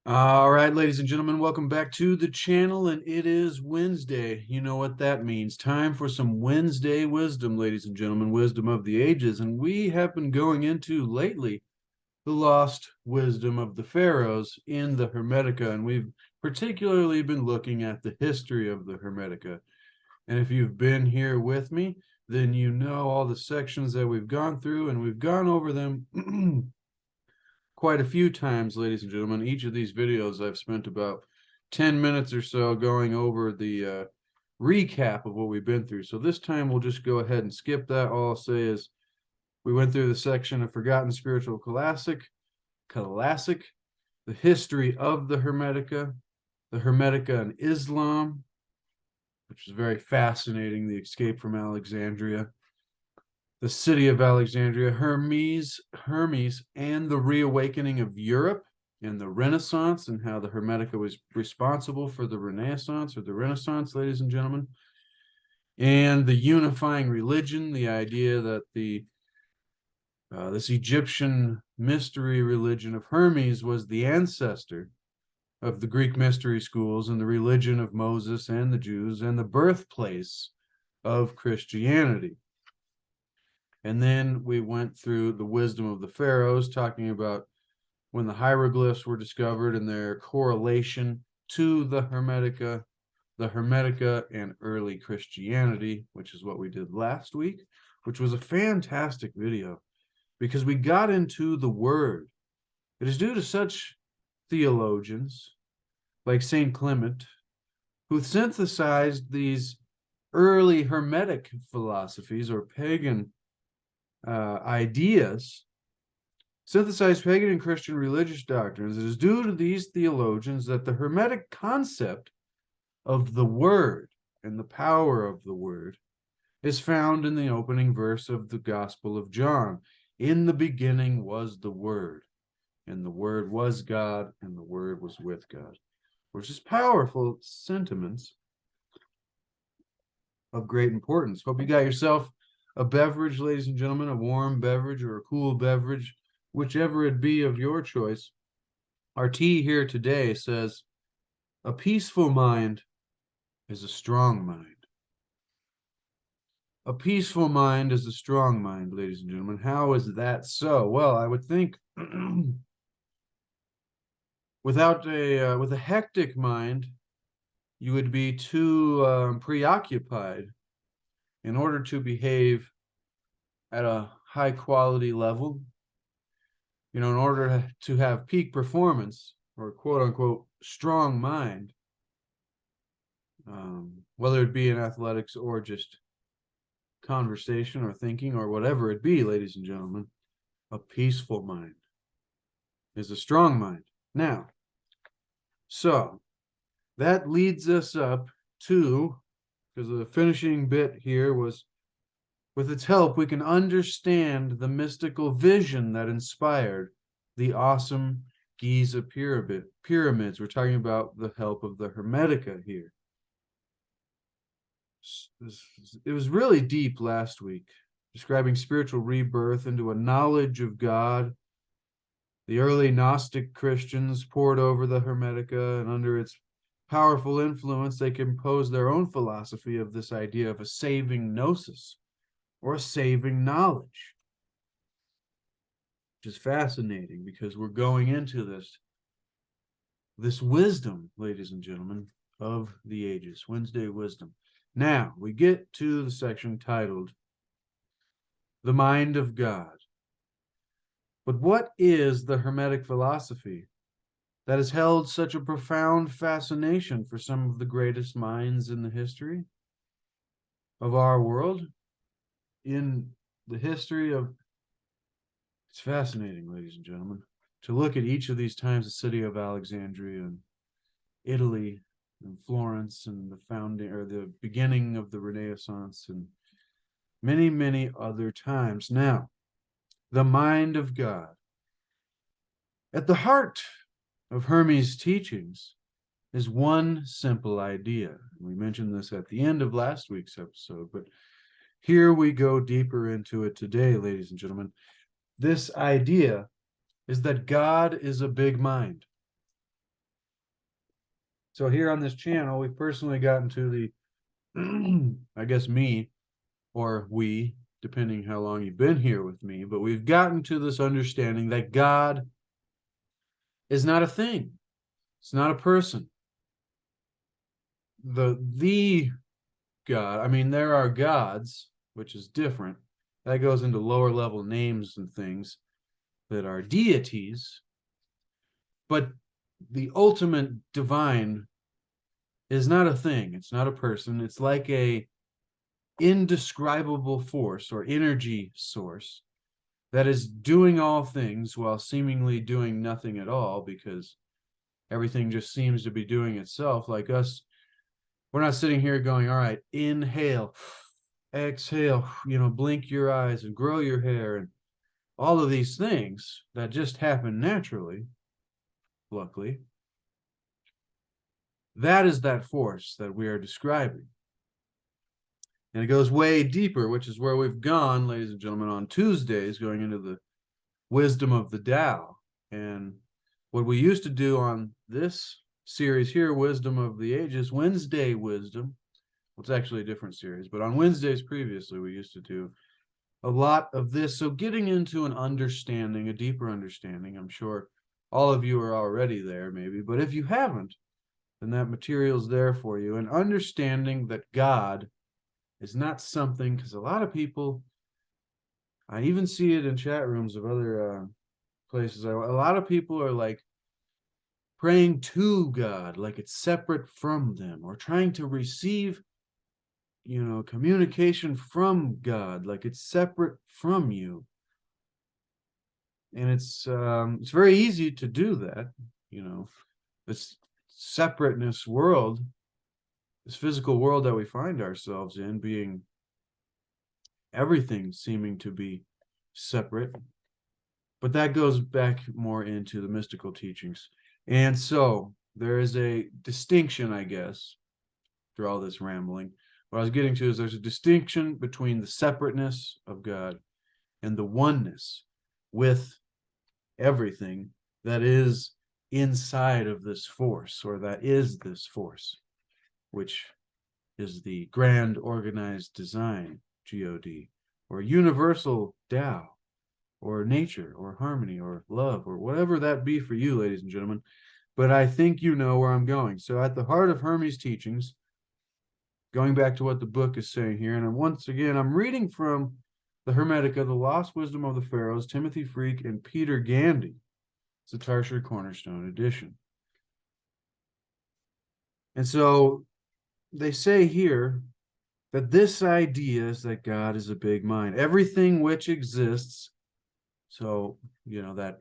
All right, ladies and gentlemen, welcome back to the channel, and it is Wednesday. You know what that means. Time for some Wednesday wisdom, ladies and gentlemen, wisdom of the ages. And we have been going into lately the lost wisdom of the Pharaohs in the Hermetica, and we've particularly been looking at the history of the Hermetica. And if you've been here with me, then you know all the sections that we've gone through, and we've gone over them quite a few times, ladies and gentlemen. Each of these videos, I've spent about 10 minutes or so going over the recap of what we've been through. So this time we'll just go ahead and skip that. All I'll say is we went through the section of Forgotten Spiritual Classic, the history of the Hermetica and Islam, which is very fascinating, the escape from Alexandria, the city of Alexandria, Hermes, and the reawakening of Europe and the Renaissance, and how the Hermetica was responsible for the Renaissance, ladies and gentlemen, and the unifying religion, the idea that this Egyptian mystery religion of Hermes was the ancestor of the Greek mystery schools and the religion of Moses and the Jews, and the birthplace of Christianity. And then we went through the wisdom of the Pharaohs, talking about when the hieroglyphs were discovered and their correlation to the Hermetica and early Christianity, which is what we did last week, which was a fantastic video because we got into the word. It is due to such theologians like St. Clement, who synthesized these early Hermetic philosophies or pagan ideas, synthesized pagan and Christian religious doctrines. It is due to these theologians that the Hermetic concept of the word and the power of the word is found in the opening verse of the Gospel of John. In the beginning was the Word, and the Word was God, and the Word was with God, which is powerful sentiments of great importance. Hope you got yourself a beverage, ladies and gentlemen, a warm beverage or a cool beverage, whichever it be of your choice. Our tea here today says, a peaceful mind is a strong mind. A peaceful mind is a strong mind, ladies and gentlemen. How is that so? Well, I would think with a hectic mind, you would be too preoccupied in order to behave at a high quality level. In order to have peak performance or quote unquote strong mind, whether it be in athletics or just conversation or thinking or whatever it be, ladies and gentlemen, a peaceful mind is a strong mind. Now, so that leads us up to, because the finishing bit here was, with its help, we can understand the mystical vision that inspired the awesome Giza pyramids. We're talking about the help of the Hermetica here. It was really deep last week, describing spiritual rebirth into a knowledge of God. The early Gnostic Christians pored over the Hermetica, and under its powerful influence, they composed their own philosophy of this idea of a saving gnosis, or a saving knowledge, which is fascinating because we're going into this wisdom, ladies and gentlemen, of the ages, Wednesday wisdom. Now we get to the section titled The Mind of God. But what is the Hermetic philosophy that has held such a profound fascination for some of the greatest minds in the history of our world? In the history of, it's fascinating, ladies and gentlemen, to look at each of these times, the city of Alexandria and Italy and Florence and the founding or the beginning of the Renaissance and many, many other times. Now, the mind of God. At the heart of Hermes' teachings is one simple idea. We mentioned this at the end of last week's episode, but here we go deeper into it today, ladies and gentlemen. This idea is that God is a big mind. So here on this channel, we've personally gotten to the, I guess me, or we, depending how long you've been here with me, but we've gotten to this understanding that God is not a thing. It's not a person. The God, I mean, there are gods, which is different. That goes into lower level names and things that are deities. But the ultimate divine is not a thing. It's not a person. It's like a indescribable force or energy source that is doing all things while seemingly doing nothing at all, because everything just seems to be doing itself. Like us, we're not sitting here going, all right, inhale, exhale, blink your eyes and grow your hair and all of these things that just happen naturally, luckily. That is that force that we are describing. And it goes way deeper, which is where we've gone, ladies and gentlemen, on Tuesdays, going into the wisdom of the Tao. And what we used to do on this series here, Wisdom of the Ages, Wednesday Wisdom, well, it's actually a different series, but on Wednesdays previously, we used to do a lot of this. So getting into an understanding, a deeper understanding, I'm sure all of you are already there, maybe, but if you haven't, then that material's there for you. And understanding that God is not something, because a lot of people, I even see it in chat rooms of other places, a lot of people are like praying to God, like it's separate from them, or trying to receive, communication from God, like it's separate from you. And it's very easy to do that, this separateness world, this physical world that we find ourselves in, being everything seeming to be separate. But that goes back more into the mystical teachings. And so there is a distinction, I guess, through all this rambling. What I was getting to is there's a distinction between the separateness of God and the oneness with everything that is inside of this force, or that is this force, which is the grand organized design, God, or universal Tao, or nature, or harmony, or love, or whatever that be for you, ladies and gentlemen. But I think you know where I'm going. So at the heart of Hermes' teachings, going back to what the book is saying here, and once again, I'm reading from the Hermetica, The Lost Wisdom of the Pharaohs, Timothy Freke and Peter Gandy. It's a tertiary cornerstone edition. And so they say here that this idea is that God is a big mind. Everything which exists, so, that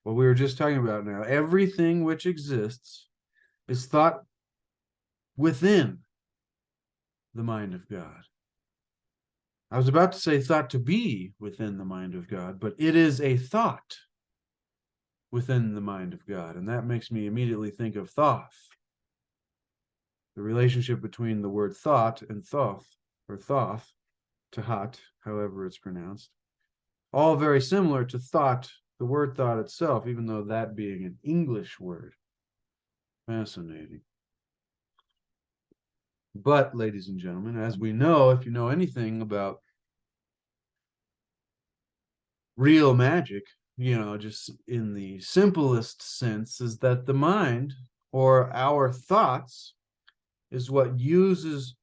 what we were just talking about now, everything which exists is thought within the mind of God. I was about to say thought to be within the mind of God, but it is a thought within the mind of God. And that makes me immediately think of Thoth. The relationship between the word thought and Thoth, or Thoth, Tahat, however it's pronounced. All very similar to thought, the word thought itself, even though that being an English word. Fascinating. But, ladies and gentlemen, as we know, if you know anything about real magic, just in the simplest sense, is that the mind, or our thoughts, is what uses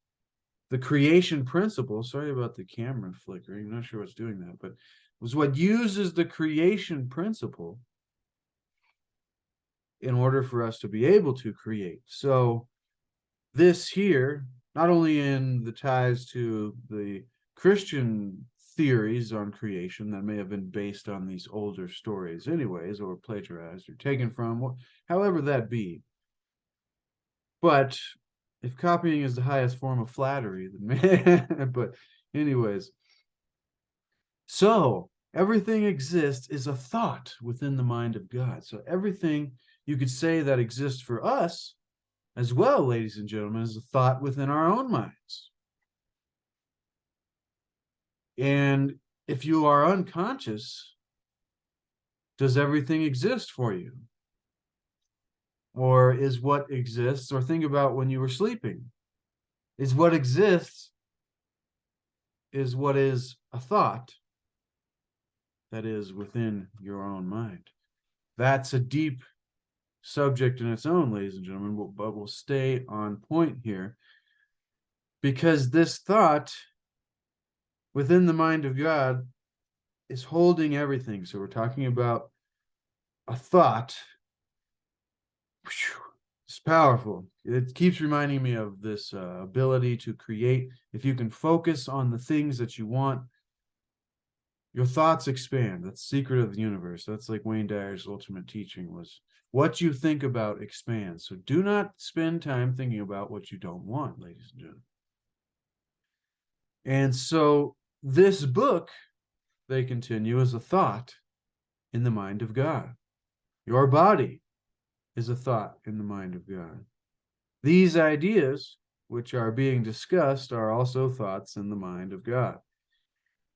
the creation principle. Sorry about the camera flickering. I'm not sure what's doing that, but it was what uses the creation principle in order for us to be able to create. So this here, not only in the ties to the Christian theories on creation that may have been based on these older stories anyways, or plagiarized or taken from, however that be. But if copying is the highest form of flattery, then but anyways, so everything exists is a thought within the mind of God. So everything you could say that exists for us as well, ladies and gentlemen, is a thought within our own minds. And if you are unconscious, does everything exist for you? or is what exists, or think about when you were sleeping. Is what exists is what is a thought that is within your own mind. That's a deep subject in its own, ladies and gentlemen, but we'll stay on point here, because this thought within the mind of God is holding everything. So we're talking about a thought. It's powerful. It keeps reminding me of this ability to create. If you can focus on the things that you want, your thoughts expand. That's the secret of the universe. That's like Wayne Dyer's ultimate teaching was, what you think about expands. So do not spend time thinking about what you don't want, ladies and gentlemen. And so this book, they continue, is a thought in the mind of God. Your body is a thought in the mind of God. These ideas, which are being discussed, are also thoughts in the mind of God.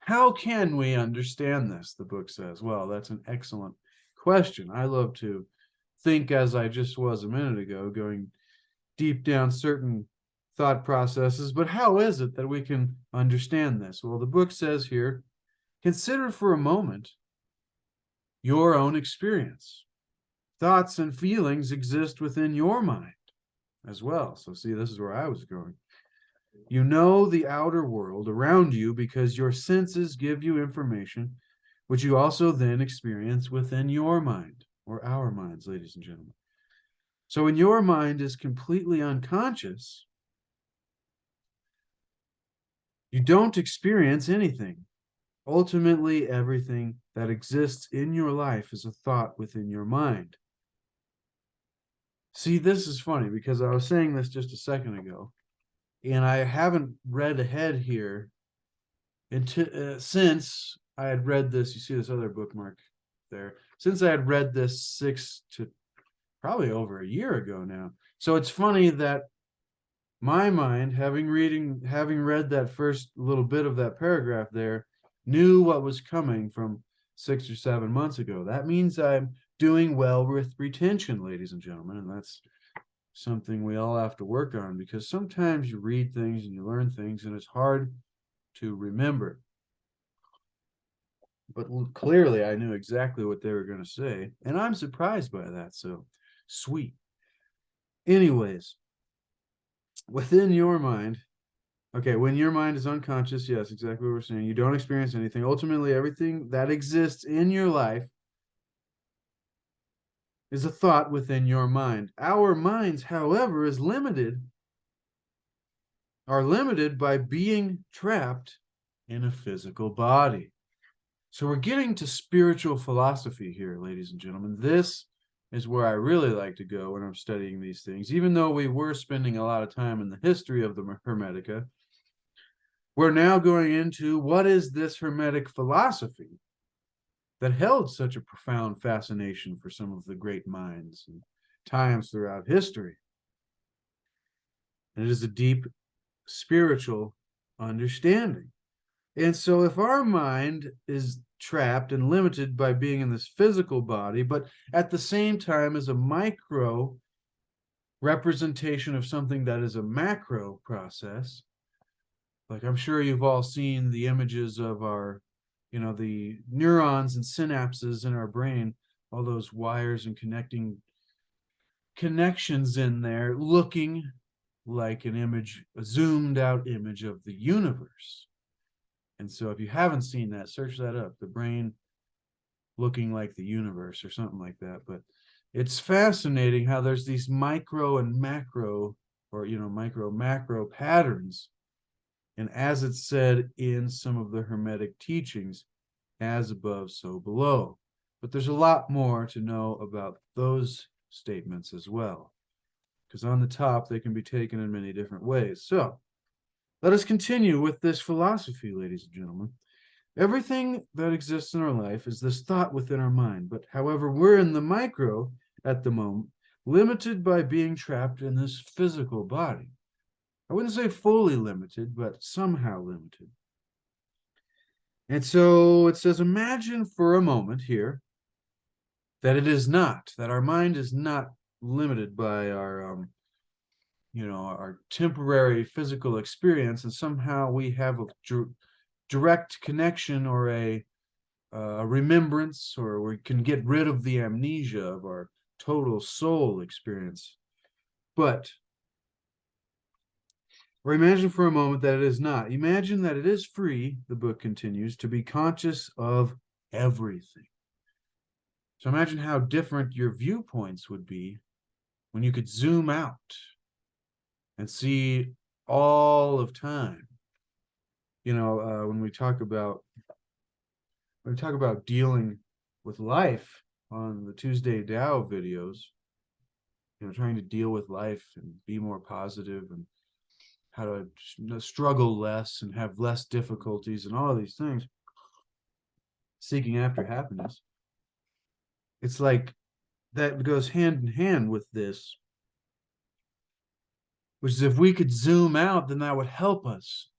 How can we understand this? The book says. Well, that's an excellent question. I love to think, as I just was a minute ago, going deep down certain thought processes, but how is it that we can understand this? Well, the book says here, consider for a moment your own experience. Thoughts and feelings exist within your mind as well. So see, this is where I was going. You know the outer world around you because your senses give you information, which you also then experience within your mind, or our minds, ladies and gentlemen. So when your mind is completely unconscious, you don't experience anything. Ultimately, everything that exists in your life is a thought within your mind. See, this is funny because I was saying this just a second ago, and I haven't read ahead here since I had read this. You see this other bookmark there. Since I had read this 6 to probably over a year ago now. So it's funny that my mind, having read that first little bit of that paragraph there, knew what was coming from 6 or 7 months ago. That means I'm doing well with retention, ladies and gentlemen, and that's something we all have to work on, because sometimes you read things and you learn things and it's hard to remember. But clearly I knew exactly what they were going to say, and I'm surprised by that. So sweet. Anyways, within your mind, okay, when your mind is unconscious, yes, exactly what we're saying, you don't experience anything. Ultimately, everything that exists in your life is a thought within your mind. Our minds, however, are limited by being trapped in a physical body. So we're getting to spiritual philosophy here, ladies and gentlemen. This is where I really like to go when I'm studying these things. Even though we were spending a lot of time in the history of the Hermetica, we're now going into what is this Hermetic philosophy that held such a profound fascination for some of the great minds and times throughout history. And it is a deep spiritual understanding. And so if our mind is trapped and limited by being in this physical body, but at the same time is a micro representation of something that is a macro process, like I'm sure you've all seen the images of our, the neurons and synapses in our brain, all those wires and connections in there looking like an image, a zoomed out image of the universe. And so if you haven't seen that, search that up, the brain looking like the universe or something like that. But it's fascinating how there's these micro and macro, or micro macro patterns. And as it's said in some of the Hermetic teachings, as above, so below. But there's a lot more to know about those statements as well, because on the top, they can be taken in many different ways. So let us continue with this philosophy, ladies and gentlemen. Everything that exists in our life is this thought within our mind. But however, we're in the micro at the moment, limited by being trapped in this physical body. I wouldn't say fully limited, but somehow limited. And so it says, imagine for a moment here that it is not, that our mind is not limited by our our temporary physical experience, and somehow we have a direct connection or a remembrance, or we can get rid of the amnesia of our total soul experience. But or imagine for a moment that it is not. Imagine that it is free, the book continues, to be conscious of everything. So imagine how different your viewpoints would be when you could zoom out and see all of time. When we talk about dealing with life on the Tuesday Tao videos, trying to deal with life and be more positive, and how to struggle less and have less difficulties and all of these things, seeking after happiness. It's like that goes hand in hand with this, which is if we could zoom out, then that would help us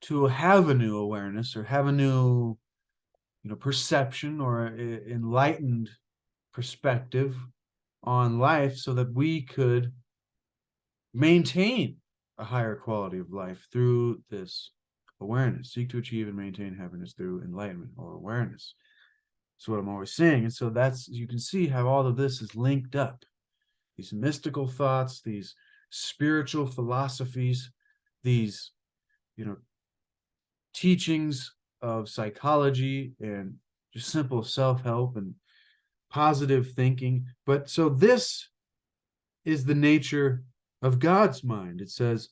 to have a new awareness or have a new perception or enlightened perspective on life, so that we could maintain a higher quality of life through this awareness. Seek to achieve and maintain happiness through enlightenment or awareness. That's what I'm always saying. And so you can see how all of this is linked up. These mystical thoughts, these spiritual philosophies, these teachings of psychology and just simple self-help and positive thinking. But so this is the nature of God's mind. It says,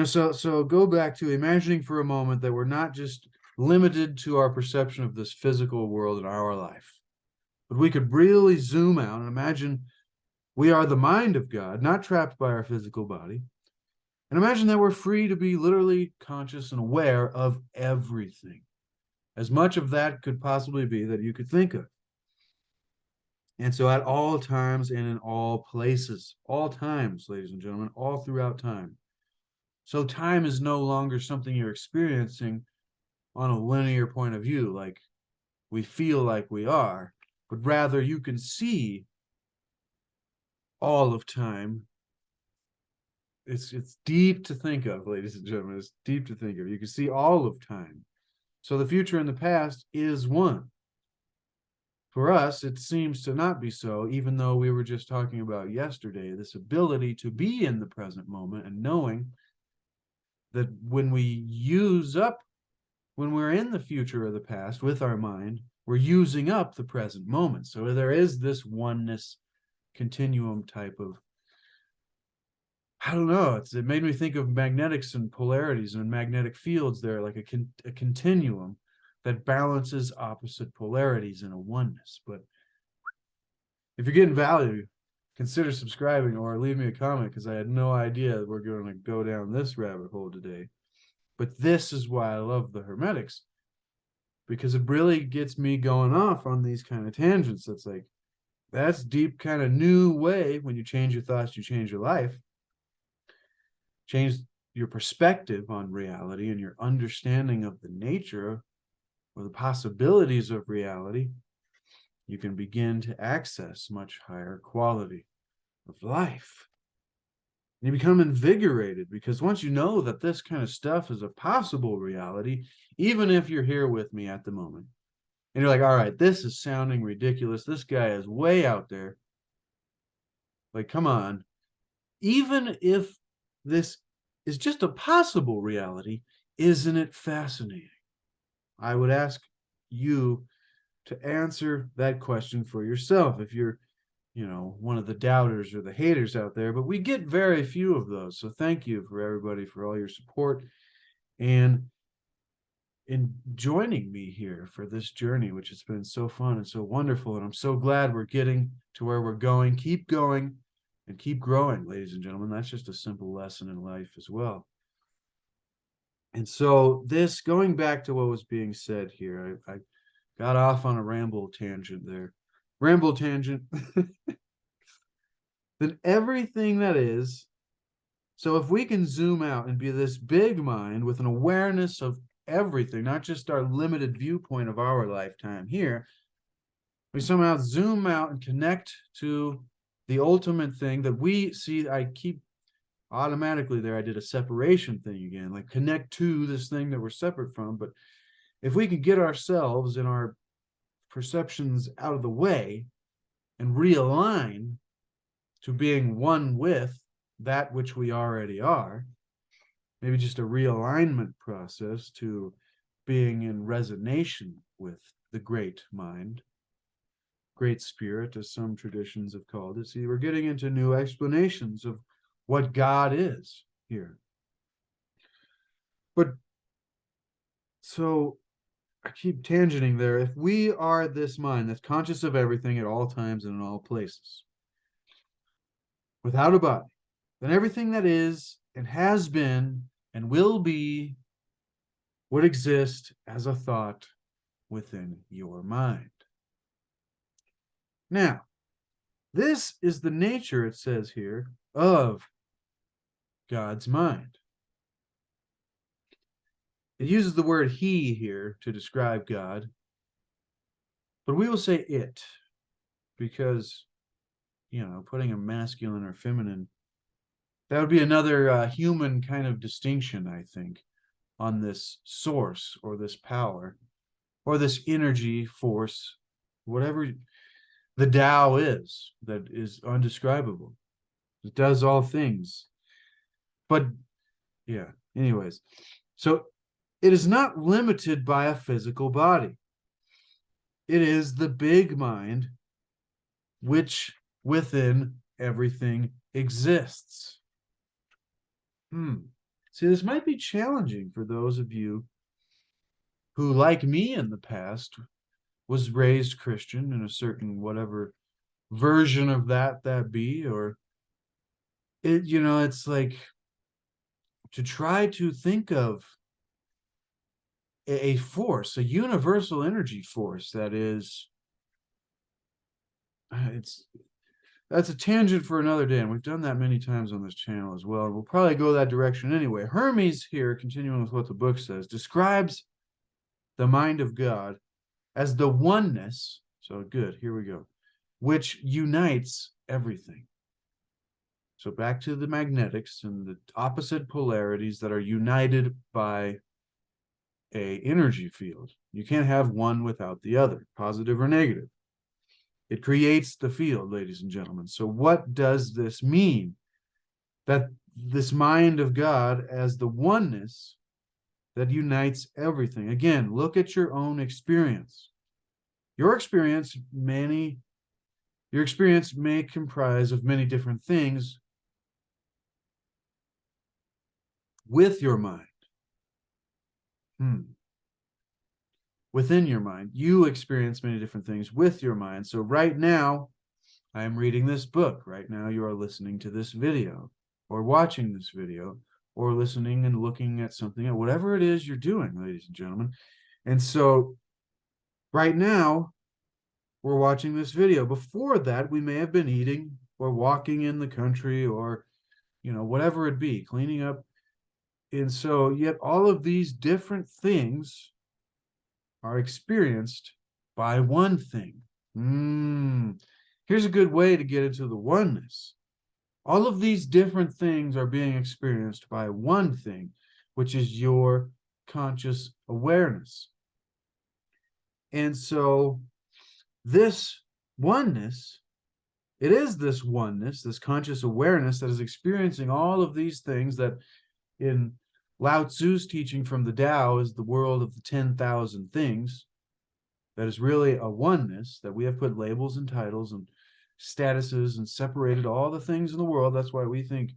so go back to imagining for a moment that we're not just limited to our perception of this physical world in our life, but we could really zoom out and imagine we are the mind of God, not trapped by our physical body. And imagine that we're free to be literally conscious and aware of everything. As much of that could possibly be that you could think of. And so at all times and in all places, all times, ladies and gentlemen, all throughout time. So time is no longer something you're experiencing on a linear point of view, like we feel like we are, but rather you can see all of time. It's deep to think of, ladies and gentlemen. It's deep to think of. You can see all of time. So the future and the past is one. For us, it seems to not be so, even though we were just talking about yesterday, this ability to be in the present moment and knowing that when we're in the future or the past with our mind, we're using up the present moment. So there is this oneness continuum type of, I don't know, it made me think of magnetics and polarities and magnetic fields there, like a continuum that balances opposite polarities in a oneness. But if you're getting value, consider subscribing or leave me a comment, because I had no idea we're going to go down this rabbit hole today. But this is why I love the Hermetics, because it really gets me going off on these kind of tangents. That's like, that's deep kind of new way. When you change your thoughts, you change your life. Change your perspective on reality and your understanding of the nature or the possibilities of reality. You can begin to access much higher quality of life. And you become invigorated, because once you know that this kind of stuff is a possible reality, even if you're here with me at the moment, and you're like, all right, this is sounding ridiculous. This guy is way out there. Like, come on. Even if this is just a possible reality, isn't it fascinating? I would ask you to answer that question for yourself if you're, one of the doubters or the haters out there. But we get very few of those. So thank you for everybody for all your support and in joining me here for this journey, which has been so fun and so wonderful. And I'm so glad we're getting to where we're going. Keep going and keep growing, ladies and gentlemen. That's just a simple lesson in life as well. And so this, going back to what was being said here, I got off on a ramble tangent there. Ramble tangent. Then everything that is, so if we can zoom out and be this big mind with an awareness of everything, not just our limited viewpoint of our lifetime here, we somehow zoom out and connect to the ultimate thing that we see. I keep automatically there, I did a separation thing again, like connect to this thing that we're separate from. But if we can get ourselves and our perceptions out of the way and realign to being one with that which we already are, maybe just a realignment process to being in resonance with the great mind, great spirit, as some traditions have called it. See, we're getting into new explanations of what God is here. But so I keep tangenting there. If we are this mind that's conscious of everything at all times and in all places, without a body, then everything that is and has been and will be would exist as a thought within your mind. Now, this is the nature, it says here, of God's mind. It uses the word he here to describe God, but we will say it because, putting a masculine or feminine, that would be another human kind of distinction, I think, on this source or this power or this energy force, whatever the Tao is, that is undescribable. It does all things. But yeah, anyways, so it is not limited by a physical body. It is the big mind which within everything exists. See, this might be challenging for those of you who, like me in the past, was raised Christian in a certain whatever version of that be, or it's like to try to think of a force, a universal energy force that is, that's a tangent for another day, and we've done that many times on this channel as well. We'll probably go that direction anyway. Hermes here, continuing with what the book says, describes the mind of God as the oneness, so good, here we go, which unites everything. So back to the magnetics and the opposite polarities that are united by a energy field. You can't have one without the other, positive or negative. It creates the field, ladies and gentlemen. So what does this mean? That this mind of God as the oneness that unites everything. Again, look at your own experience. Your experience may comprise of many different things with your mind. Within your mind, you experience many different things with your mind. So right now, I am reading this book. Right now, you are listening to this video, or watching this video, or listening and looking at something, or whatever it is you're doing, ladies and gentlemen. And so right now, we're watching this video. Before that, we may have been eating or walking in the country, or, whatever it be, cleaning up. And so yet all of these different things are experienced by one thing. Here's a good way to get into the oneness. All of these different things are being experienced by one thing, which is your conscious awareness. And so this oneness, it is this oneness, this conscious awareness that is experiencing all of these things that in Lao Tzu's teaching from the Tao is the world of the 10,000 things. That is really a oneness that we have put labels and titles and statuses and separated all the things in the world. That's why we think,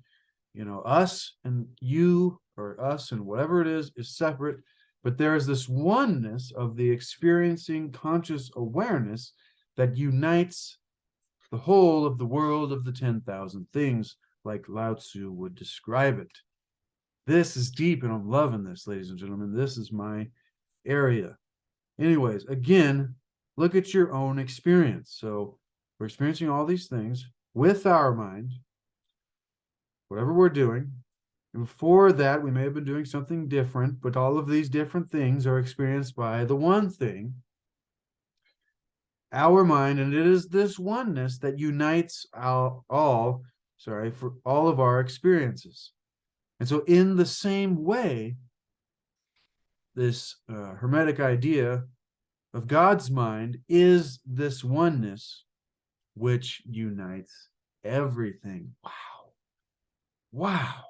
us and you, or us and whatever it is separate. But there is this oneness of the experiencing conscious awareness that unites the whole of the world of the 10,000 things, like Lao Tzu would describe it. This is deep, and I'm loving this, ladies and gentlemen. This is my area. Anyways, again, look at your own experience. So we're experiencing all these things with our mind, whatever we're doing. And before that, we may have been doing something different, but all of these different things are experienced by the one thing. our mind, and it is this oneness that unites for all of our experiences. And so in the same way, this Hermetic idea of God's mind is this oneness which unites everything. Wow. Wow.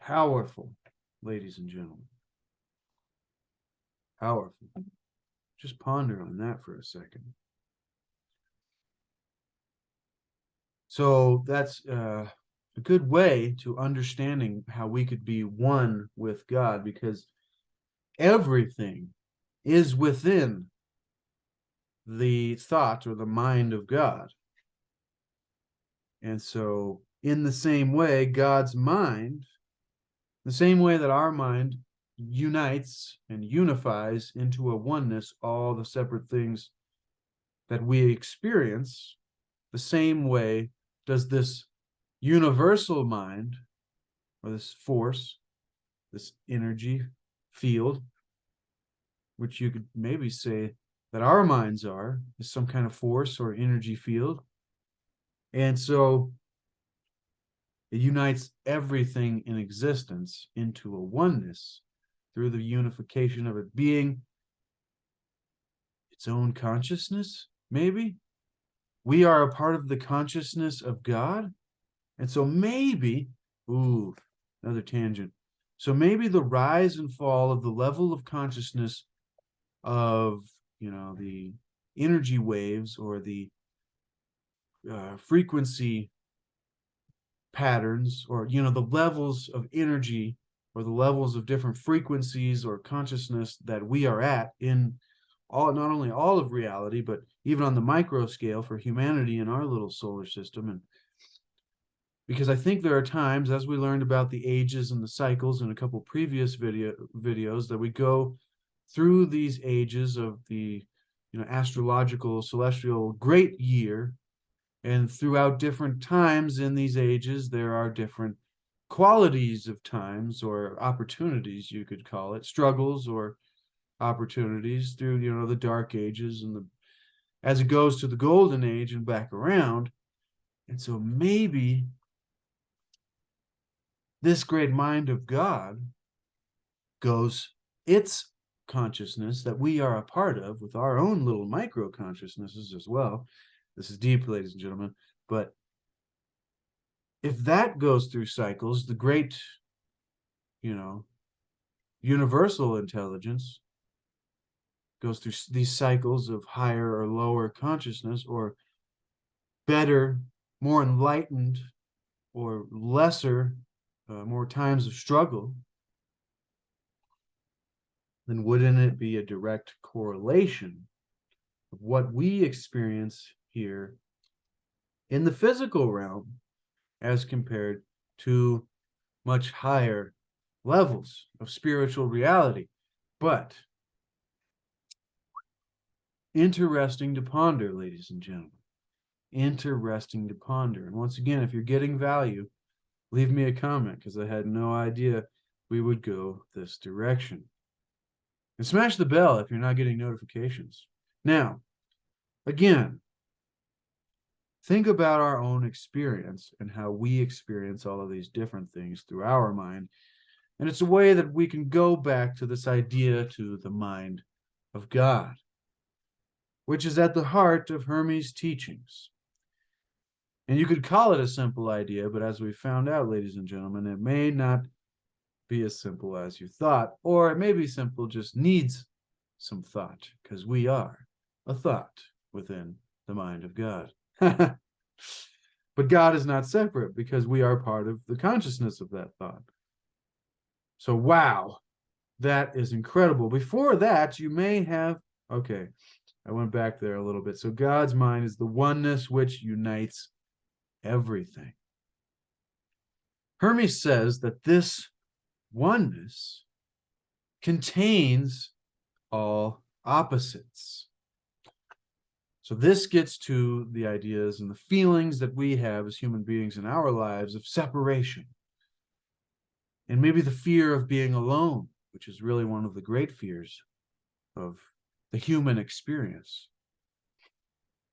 Powerful, ladies and gentlemen. Powerful. Just ponder on that for a second. So that's a good way to understanding how we could be one with God, because everything is within the thought or the mind of God. And so in the same way, God's mind, the same way that our mind unites and unifies into a oneness all the separate things that we experience, the same way does this universal mind, or this force, this energy field, which you could maybe say that our minds are, is some kind of force or energy field. And so it unites everything in existence into a oneness through the unification of it being its own consciousness, maybe. We are a part of the consciousness of God. And so maybe, another tangent. So maybe the rise and fall of the level of consciousness of, the energy waves or the frequency patterns, or, the levels of energy or the levels of different frequencies or consciousness that we are at in all, not only all of reality, but even on the micro scale for humanity in our little solar system. And because I think there are times, as we learned about the ages and the cycles in a couple previous videos, that we go through these ages of the astrological celestial great year, and throughout different times in these ages there are different qualities of times, or opportunities, you could call it, struggles or opportunities through the dark ages, and as it goes to the golden age and back around. And so maybe this great mind of God goes, its consciousness that we are a part of with our own little micro consciousnesses as well. This is deep, ladies and gentlemen. But if that goes through cycles, the great, universal intelligence goes through these cycles of higher or lower consciousness, or better, more enlightened, or lesser, more times of struggle, then wouldn't it be a direct correlation of what we experience here in the physical realm as compared to much higher levels of spiritual reality? But interesting to ponder, ladies and gentlemen. Interesting to ponder. And once again, if you're getting value, leave me a comment, because I had no idea we would go this direction. And smash the bell if you're not getting notifications. Now, again, think about our own experience and how we experience all of these different things through our mind. And it's a way that we can go back to this idea, to the mind of God, which is at the heart of Hermes' teachings. And you could call it a simple idea, but as we found out, ladies and gentlemen, it may not be as simple as you thought, or it may be simple, just needs some thought, because we are a thought within the mind of God. But God is not separate, because we are part of the consciousness of that thought. So, wow, that is incredible. Before that, you may have, okay, I went back there a little bit. So God's mind is the oneness which unites everything. Hermes says that this oneness contains all opposites. So this gets to the ideas and the feelings that we have as human beings in our lives of separation, and maybe the fear of being alone, which is really one of the great fears of the human experience.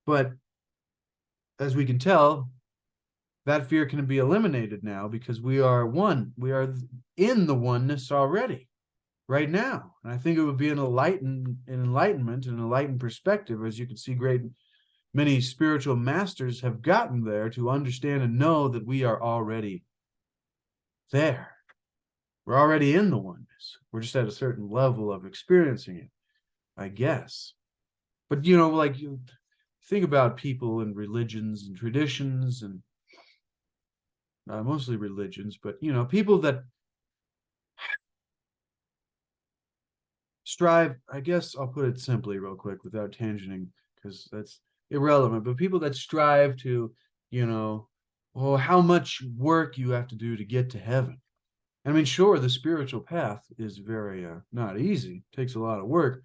But as we can tell, that fear can be eliminated now because we are one. We are in the oneness already, right now. And I think it would be an enlightenment, an enlightened perspective, as you can see many spiritual masters have gotten there to understand and know that we are already there. We're already in the oneness. We're just at a certain level of experiencing it, I guess. But, like you think about people and religions and traditions and mostly religions, but, people that strive, I guess I'll put it simply real quick without tangenting, because that's irrelevant, but people that strive to, how much work you have to do to get to heaven. I mean, sure, the spiritual path is very not easy, takes a lot of work,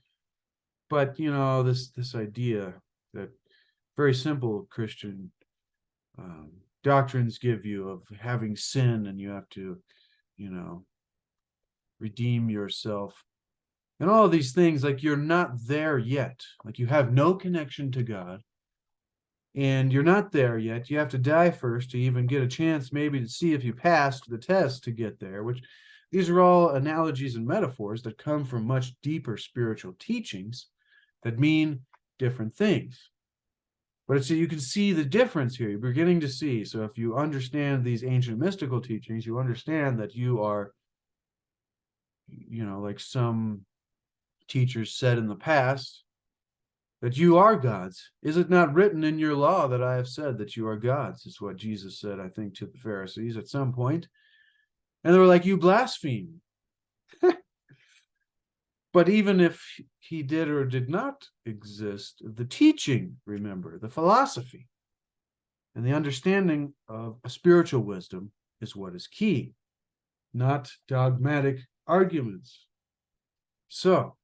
but this idea that very simple Christian doctrines give you of having sin and you have to, redeem yourself and all of these things, like you're not there yet, like you have no connection to God and you're not there yet. You have to die first to even get a chance maybe to see if you passed the test to get there, which these are all analogies and metaphors that come from much deeper spiritual teachings that mean different things. But you can see the difference here. You're beginning to see. So if you understand these ancient mystical teachings, you understand that you are, like some teachers said in the past, that you are gods. Is it not written in your law that I have said that you are gods? Is what Jesus said, I think, to the Pharisees at some point. And they were like, you blaspheme. But even if he did or did not exist, the teaching, remember, the philosophy and the understanding of a spiritual wisdom is what is key, not dogmatic arguments. So,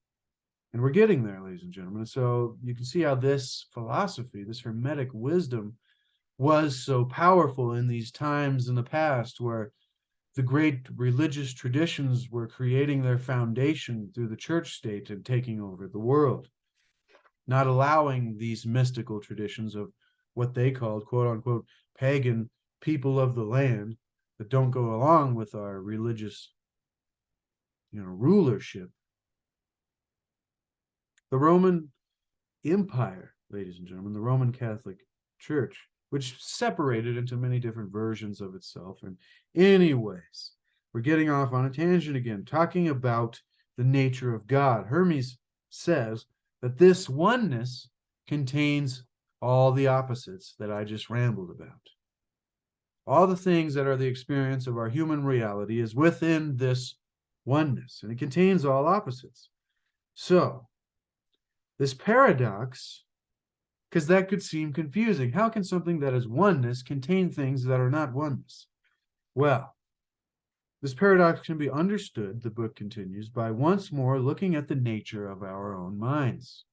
and we're getting there, ladies and gentlemen. So you can see how this philosophy, this Hermetic wisdom, was so powerful in these times in the past where the great religious traditions were creating their foundation through the church state and taking over the world, not allowing these mystical traditions of what they called, quote unquote, pagan people of the land that don't go along with our religious, rulership. The Roman Empire, ladies and gentlemen, the Roman Catholic Church, which separated into many different versions of itself. And anyways, we're getting off on a tangent again, talking about the nature of God. Hermes says that this oneness contains all the opposites that I just rambled about. All the things that are the experience of our human reality is within this oneness, and it contains all opposites. So, this paradox, because that could seem confusing. How can something that is oneness contain things that are not oneness? Well, this paradox can be understood, the book continues, by once more looking at the nature of our own minds.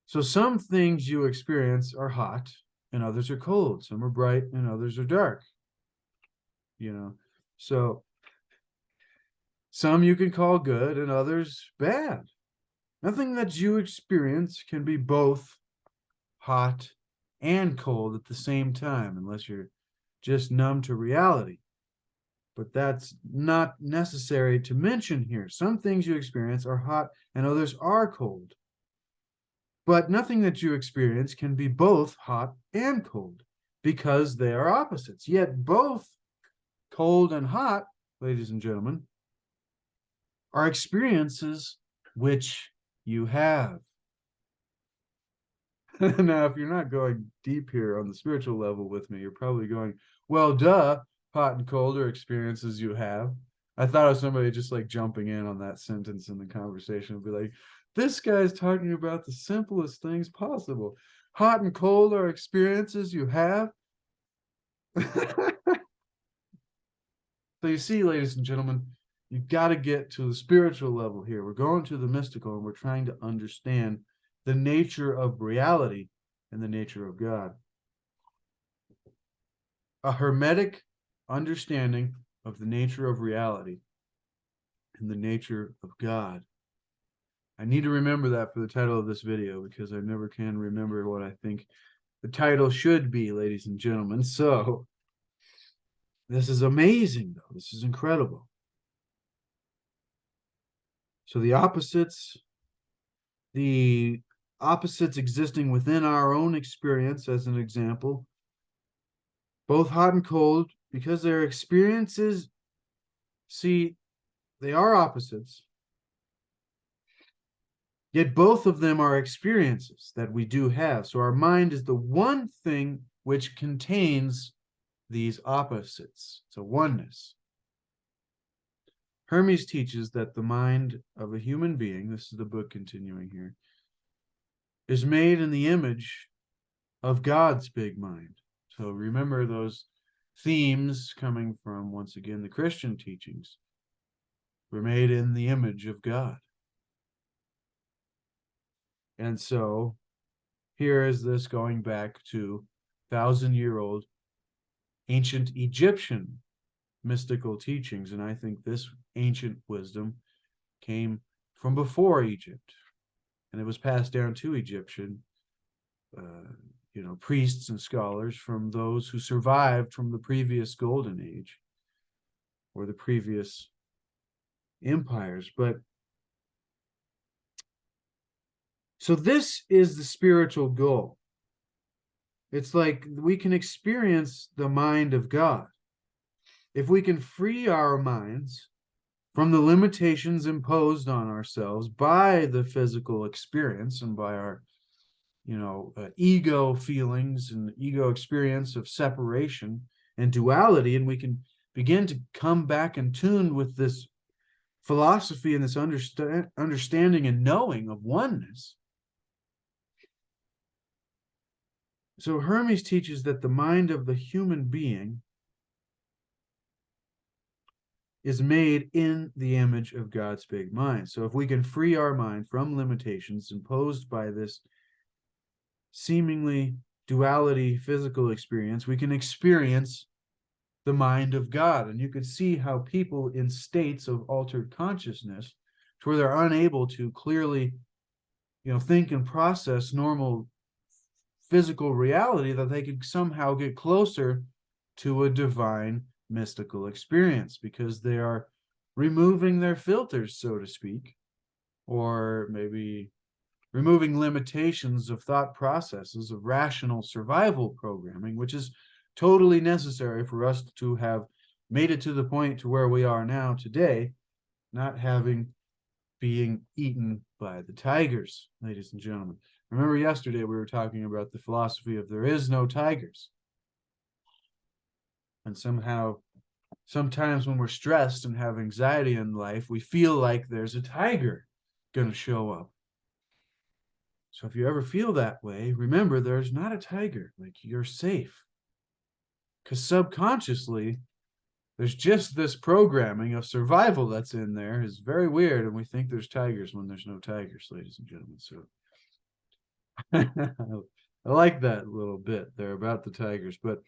So some things you experience are hot and others are cold. Some are bright and others are dark. So some you can call good and others bad. Nothing that you experience can be both hot and cold at the same time, unless you're just numb to reality. But that's not necessary to mention here. Some things you experience are hot and others are cold. But nothing that you experience can be both hot and cold because they are opposites. Yet both cold and hot, ladies and gentlemen, are experiences which you have. Now, if you're not going deep here on the spiritual level with me, you're probably going, well, duh, hot and cold are experiences you have. I thought of somebody just like jumping in on that sentence in the conversation and be like, this guy's talking about the simplest things possible. Hot and cold are experiences you have. So you see, ladies and gentlemen, you've got to get to the spiritual level here. We're going to the mystical and we're trying to understand the nature of reality and the nature of God. A hermetic understanding of the nature of reality and the nature of God I need to remember that for the title of this video, because I never can remember what I think the title should be, ladies and gentlemen. So this is amazing, though. This is incredible. So the opposites existing within our own experience, as an example, both hot and cold, because their experiences, see, they are opposites, yet both of them are experiences that we do have. So our mind is the one thing which contains these opposites. It's a oneness. Hermes teaches that the mind of a human being, this is the book continuing here, is made in the image of God's big mind. So remember those themes coming from, once again, the Christian teachings. We're made in the image of God. And so here is this going back to 1,000-year-old ancient Egyptian mystical teachings. And I think this ancient wisdom came from before Egypt, and it was passed down to Egyptian priests and scholars from those who survived from the previous golden age or the previous empires. But so this is the spiritual goal. It's like we can experience the mind of God if we can free our minds from the limitations imposed on ourselves by the physical experience and by our ego feelings and ego experience of separation and duality, and we can begin to come back in tune with this philosophy and this understanding and knowing of oneness. So Hermes teaches that the mind of the human being is made in the image of God's big mind. So if we can free our mind from limitations imposed by this seemingly duality physical experience, we can experience the mind of God. And you could see how people in states of altered consciousness, to where they're unable to clearly, think and process normal physical reality, that they could somehow get closer to a divine mystical experience, because they are removing their filters, so to speak, or maybe removing limitations of thought processes, of rational survival programming, which is totally necessary for us to have made it to the point to where we are now today, not being eaten by the tigers, ladies and gentlemen. Remember yesterday we were talking about the philosophy of there is no tigers. And sometimes when we're stressed and have anxiety in life, we feel like there's a tiger going to show up. So if you ever feel that way, remember there's not a tiger. Like, you're safe. Because subconsciously, there's just this programming of survival that's in there. It's very weird, and we think there's tigers when there's no tigers, ladies and gentlemen. So I like that little bit there about the tigers. But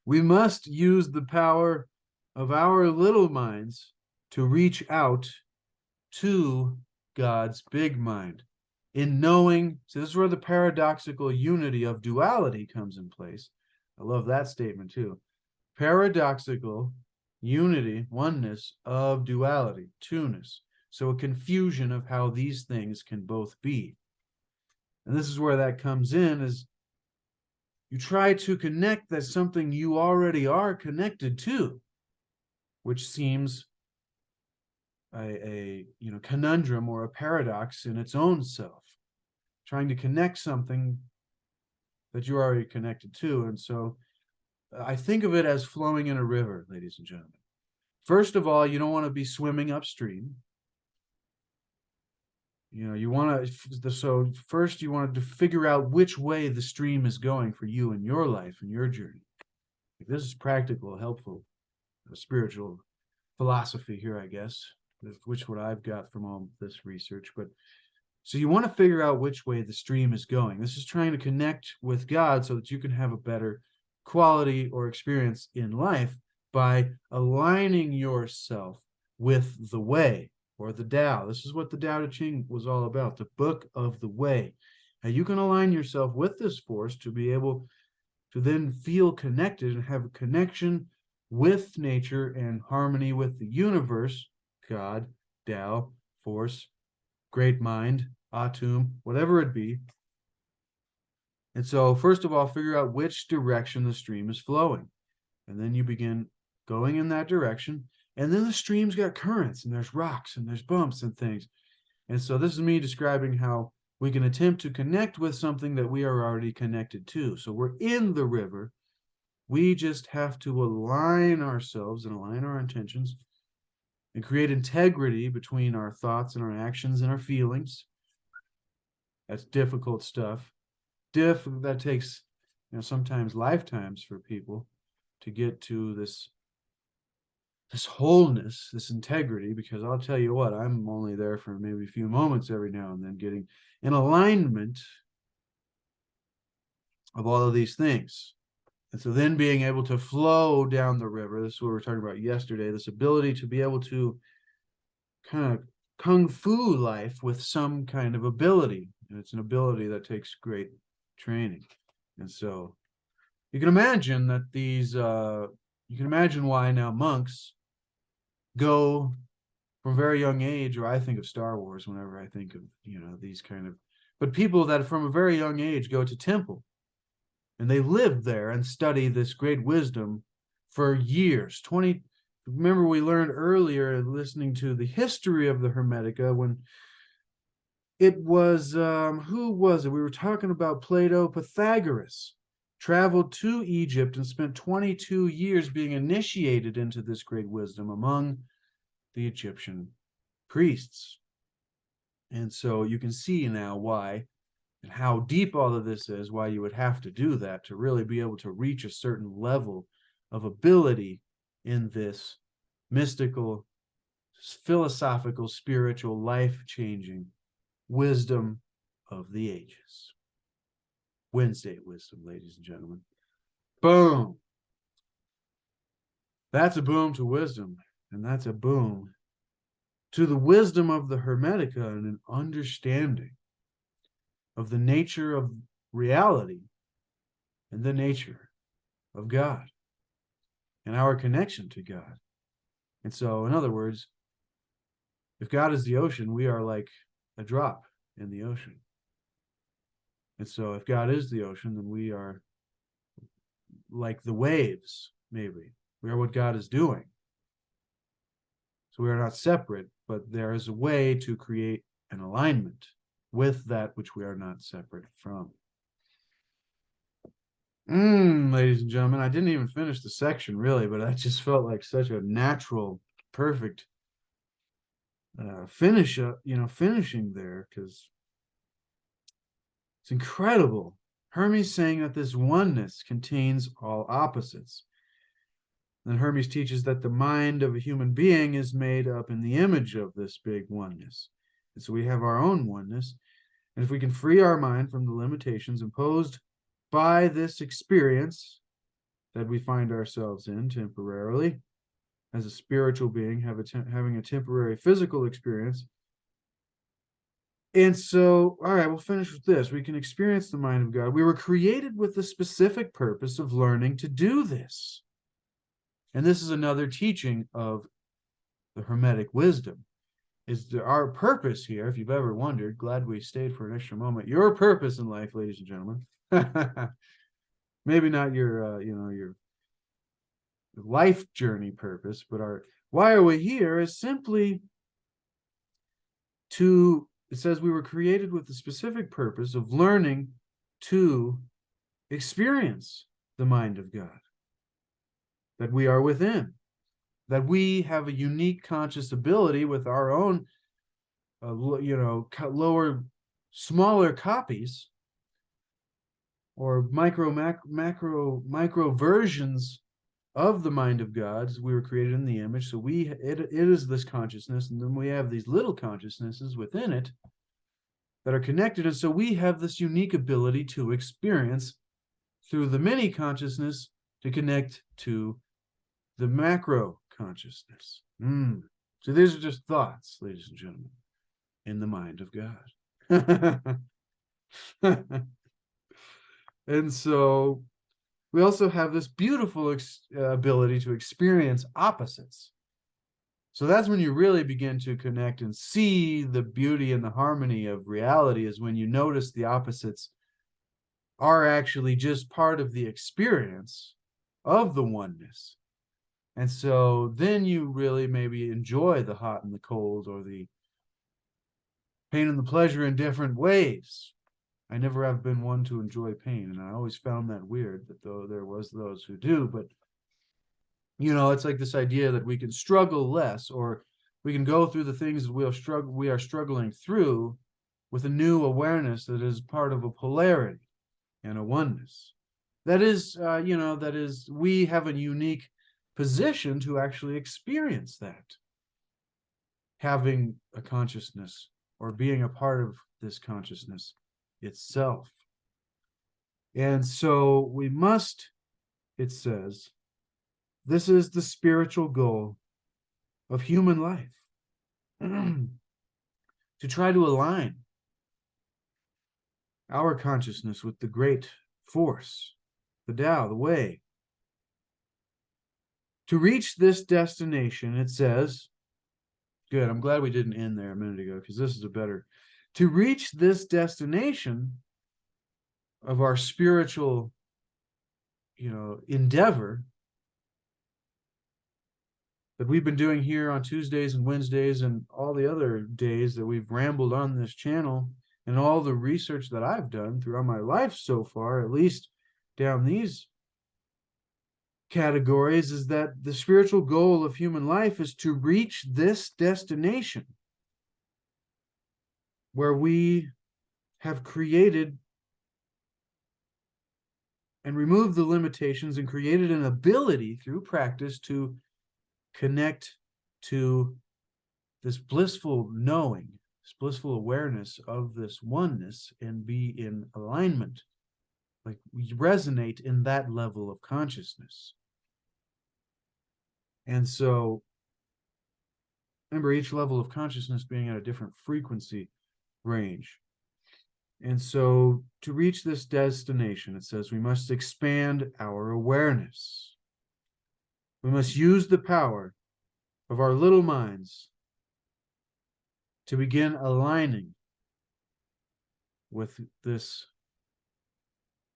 we must use the power of our little minds to reach out to God's big mind. In knowing, so this is where the paradoxical unity of duality comes in place. I love that statement too. Paradoxical unity, oneness of duality, two-ness. So a confusion of how these things can both be. And this is where that comes in, is you try to connect that something you already are connected to, which seems a conundrum or a paradox in its own self. Trying to connect something that you're already connected to. And so I think of it as flowing in a river, ladies and gentlemen. First of all, you don't want to be swimming upstream. You want to, so first you want to figure out which way the stream is going for you in your life and your journey. This is practical, helpful, spiritual philosophy here, I guess, which what I've got from all this research. But so you want to figure out which way the stream is going. This is trying to connect with God so that you can have a better quality or experience in life by aligning yourself with the way. or the Tao. This is what the Tao Te Ching was all about, the book of the way. Now you can align yourself with this force to be able to then feel connected and have a connection with nature and harmony with the universe, God, Tao, force, great mind, Atum, whatever it be. And so first of all, figure out which direction the stream is flowing. And then you begin going in that direction. And then the stream's got currents and there's rocks and there's bumps and things. And so this is me describing how we can attempt to connect with something that we are already connected to. So we're in the river. We just have to align ourselves and align our intentions and create integrity between our thoughts and our actions and our feelings. That's difficult stuff. That takes, sometimes lifetimes for people to get to this wholeness, this integrity, because I'll tell you what, I'm only there for maybe a few moments every now and then, getting in alignment of all of these things. And so then being able to flow down the river, this is what we were talking about yesterday, this ability to be able to kind of kung fu life with some kind of ability. And it's an ability that takes great training. And so you can imagine that you can imagine why now monks go from a very young age, or I think of Star Wars whenever I think of, these kind of, but people that from a very young age go to temple and they live there and study this great wisdom for years. Remember we learned earlier listening to the history of the Hermetica when it was, who was it? We were talking about Plato. Pythagoras traveled to Egypt and spent 22 years being initiated into this great wisdom among the Egyptian priests. And so you can see now why and how deep all of this is, why you would have to do that to really be able to reach a certain level of ability in this mystical, philosophical, spiritual, life-changing wisdom of the ages. Wednesday wisdom, ladies and gentlemen. Boom. That's a boom to wisdom, and that's a boom to the wisdom of the Hermetica and an understanding of the nature of reality and the nature of God and our connection to God. And so, in other words, if God is the ocean, we are like a drop in the ocean. And so if God is the ocean, then we are like the waves, maybe. We are what God is doing. So we are not separate, but there is a way to create an alignment with that which we are not separate from. Ladies and gentlemen, I didn't even finish the section really, but that just felt like such a natural, perfect finishing there, because it's incredible. Hermes saying that this oneness contains all opposites. Then Hermes teaches that the mind of a human being is made up in the image of this big oneness. And so we have our own oneness. And if we can free our mind from the limitations imposed by this experience that we find ourselves in temporarily, as a spiritual being, having a temporary physical experience. And so, all right, we'll finish with this. We can experience the mind of God. We were created with the specific purpose of learning to do this. And this is another teaching of the Hermetic wisdom. Our purpose here, if you've ever wondered, glad we stayed for an extra moment. Your purpose in life, ladies and gentlemen, maybe not your life journey purpose, but why are we here is simply it says we were created with the specific purpose of learning to experience the mind of God, that we are within, that we have a unique conscious ability with our own, smaller copies or micro versions of the mind of God. We were created in the image, so it is this consciousness, and then we have these little consciousnesses within it that are connected, and so we have this unique ability to experience through the mini consciousness to connect to the macro consciousness. So these are just thoughts, ladies and gentlemen, in the mind of God. And so we also have this beautiful ability to experience opposites. So that's when you really begin to connect and see the beauty and the harmony of reality, is when you notice the opposites are actually just part of the experience of the oneness. And so then you really maybe enjoy the hot and the cold, or the pain and the pleasure in different ways. I never have been one to enjoy pain, and I always found that weird, that though there was those who do. But it's like this idea that we can struggle less, or we can go through the things that we are struggling through with a new awareness that is part of a polarity and a oneness. That is, we have a unique position to actually experience that, having a consciousness or being a part of this consciousness itself. And so we must, it says, this is the spiritual goal of human life, to try to align our consciousness with the great force, the Tao, the way. To reach this destination, it says, good, I'm glad we didn't end there a minute ago, because this is a better, to reach this destination of our spiritual, endeavor that we've been doing here on Tuesdays and Wednesdays and all the other days that we've rambled on this channel, and all the research that I've done throughout my life so far, at least down these categories, is that the spiritual goal of human life is to reach this destination where we have created and removed the limitations and created an ability through practice to connect to this blissful knowing, this blissful awareness of this oneness, and be in alignment. Like, we resonate in that level of consciousness. And so, remember, each level of consciousness being at a different frequency range. And so, to reach this destination, it says we must expand our awareness. We must use the power of our little minds to begin aligning with this,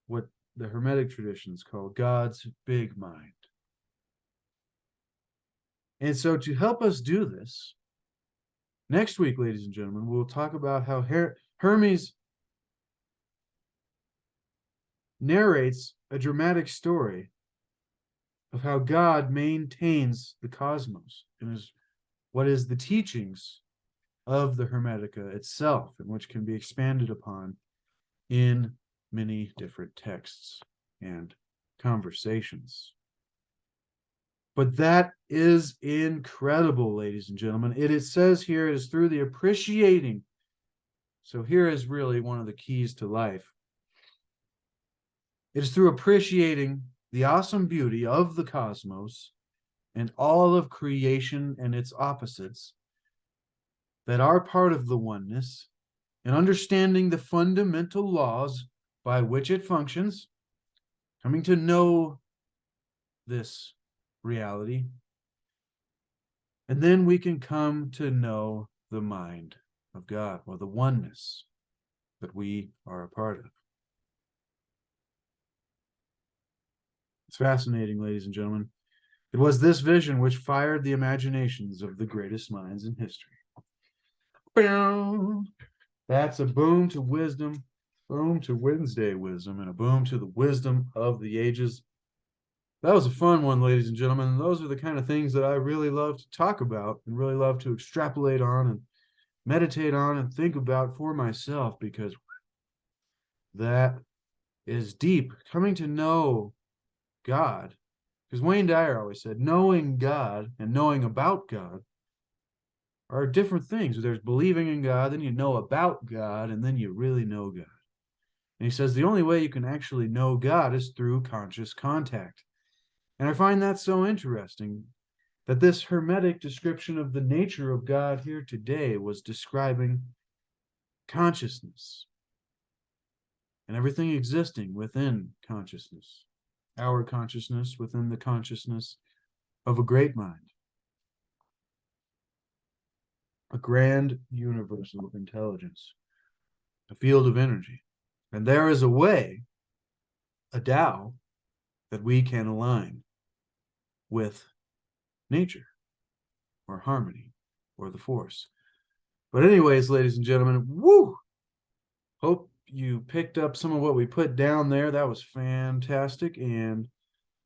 what the Hermetic traditions call God's big mind. And so, to help us do this, next week, ladies and gentlemen, we'll talk about how Hermes narrates a dramatic story of how God maintains the cosmos, and what is the teachings of the Hermetica itself, and which can be expanded upon in many different texts and conversations. But that is incredible, ladies and gentlemen. It says here, it is through the appreciating. So here is really one of the keys to life. It is through appreciating the awesome beauty of the cosmos and all of creation and its opposites that are part of the oneness, and understanding the fundamental laws by which it functions, coming to know this reality, and then we can come to know the mind of God, or the oneness that we are a part of. It's fascinating, ladies and gentlemen. It was this vision which fired the imaginations of the greatest minds in history. That's a boom to wisdom, boom to Wednesday wisdom, and a boom to the wisdom of the ages. That was a fun one, ladies and gentlemen. Those are the kind of things that I really love to talk about, and really love to extrapolate on and meditate on and think about for myself, because that is deep. Coming to know God, because Wayne Dyer always said, knowing God and knowing about God are different things. There's believing in God, then you know about God, and then you really know God. And he says the only way you can actually know God is through conscious contact. And I find that so interesting, that this Hermetic description of the nature of God here today was describing consciousness and everything existing within consciousness, our consciousness within the consciousness of a great mind, a grand universal intelligence, a field of energy. And there is a way, a Tao, that we can align with nature or harmony or the force. But anyways, ladies and gentlemen, woo! Hope you picked up some of what we put down there. That was fantastic. And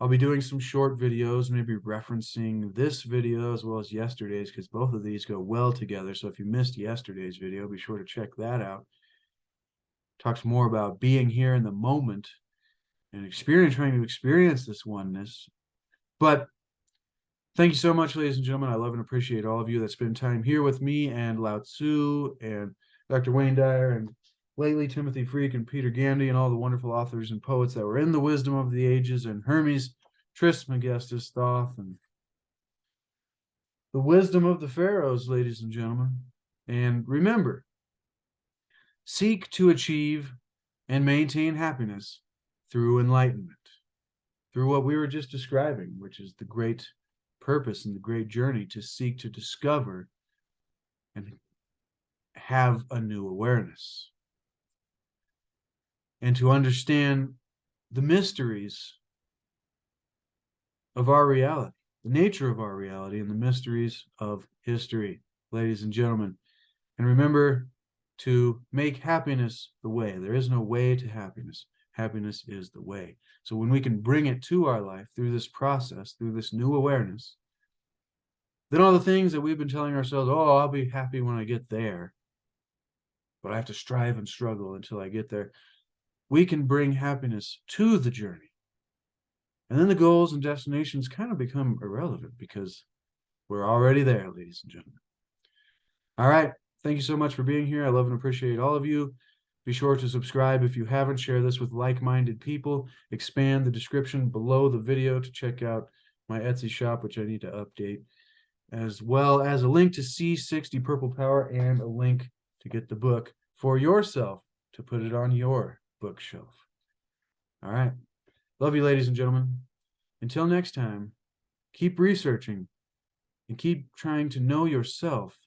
I'll be doing some short videos, maybe referencing this video as well as yesterday's, because both of these go well together. So if you missed yesterday's video, be sure to check that out. Talks more about being here in the moment and trying to experience this oneness. But thank you so much, ladies and gentlemen. I love and appreciate all of you that spend time here with me and Lao Tzu and Dr. Wayne Dyer and lately Timothy Freke and Peter Gandy and all the wonderful authors and poets that were in the Wisdom of the Ages, and Hermes Trismegistus Thoth and the wisdom of the Pharaohs, ladies and gentlemen. And remember, seek to achieve and maintain happiness through enlightenment, through what we were just describing, which is the great purpose and the great journey to seek to discover and have a new awareness, and to understand the mysteries of our reality, the nature of our reality, and the mysteries of history, ladies and gentlemen. And remember to make happiness the way. There is no way to happiness. Happiness is the way. So when we can bring it to our life through this process, through this new awareness, then all the things that we've been telling ourselves, oh, I'll be happy when I get there, but I have to strive and struggle until I get there, we can bring happiness to the journey. And then the goals and destinations kind of become irrelevant because we're already there, ladies and gentlemen. All right. Thank you so much for being here. I love and appreciate all of you. Be sure to subscribe if you haven't. Share this with like-minded people. Expand the description below the video to check out my Etsy shop, which I need to update, as well as a link to C60 Purple Power and a link to get the book for yourself to put it on your bookshelf. All right. Love you, ladies and gentlemen. Until next time, keep researching and keep trying to know yourself,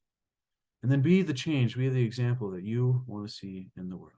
and then be the change, be the example that you want to see in the world.